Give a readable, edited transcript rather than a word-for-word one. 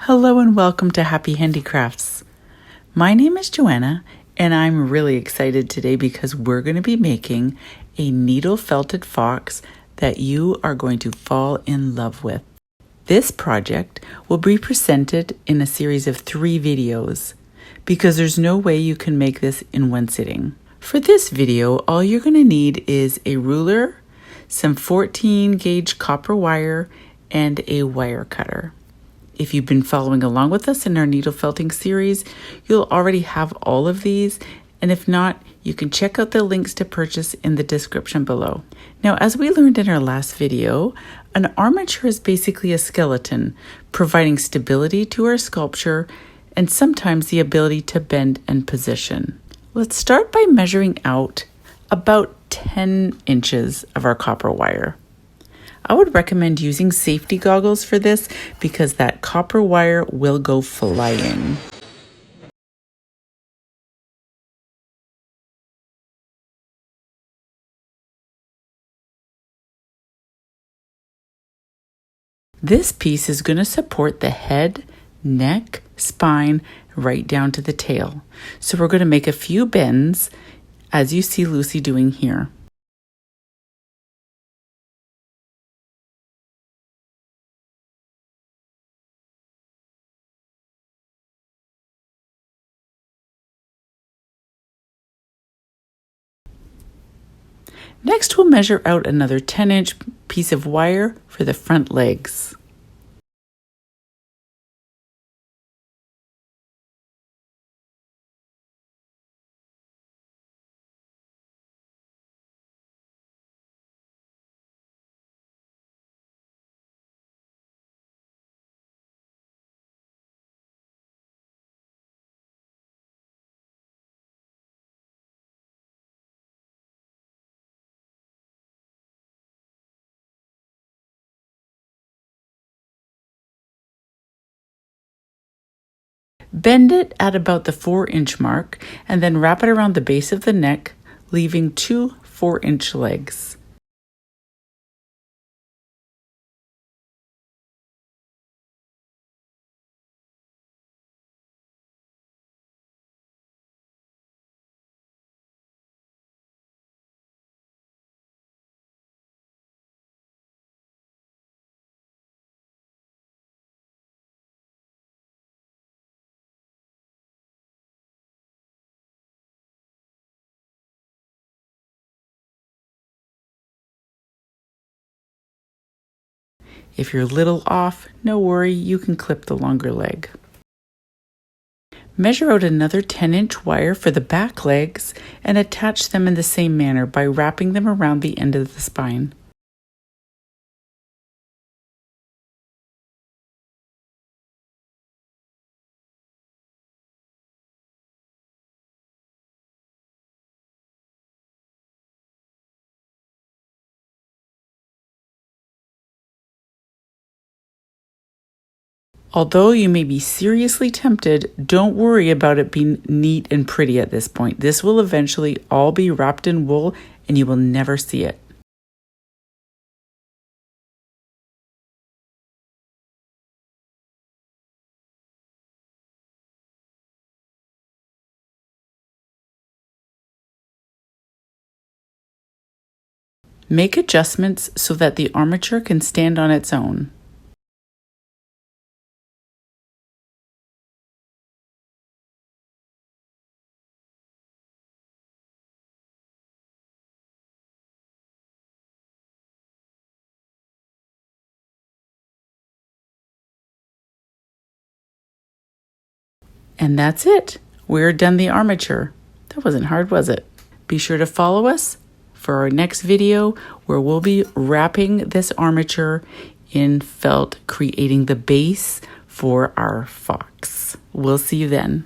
Hello and welcome to Happy Handicrafts. My name is Joanna and I'm really excited today because we're going to be making a needle felted fox that you are going to fall in love with. This project will be presented in a series of 3 videos because there's no way you can make this in one sitting. For this video, all you're going to need is a ruler, some 14 gauge copper wire, and a wire cutter. If you've been following along with us in our needle felting series, you'll already have all of these, and if not, you can check out the links to purchase in the description below. Now, as we learned in our last video, an armature is basically a skeleton, providing stability to our sculpture and sometimes the ability to bend and position. Let's start by measuring out about 10 inches of our copper wire. I would recommend using safety goggles for this because that copper wire will go flying. This piece is going to support the head, neck, spine, right down to the tail. So we're going to make a few bends as you see Lucy doing here. Next, we'll measure out another 10-inch piece of wire for the front legs. Bend it at about the 4-inch mark and then wrap it around the base of the neck, leaving 2 4-inch legs. If you're a little off, no worry, you can clip the longer leg. Measure out another 10-inch wire for the back legs and attach them in the same manner by wrapping them around the end of the spine. Although you may be seriously tempted, don't worry about it being neat and pretty at this point. This will eventually all be wrapped in wool and you will never see it. Make adjustments so that the armature can stand on its own. And that's it. We're done the armature. That wasn't hard, was it? Be sure to follow us for our next video where we'll be wrapping this armature in felt, creating the base for our fox. We'll see you then.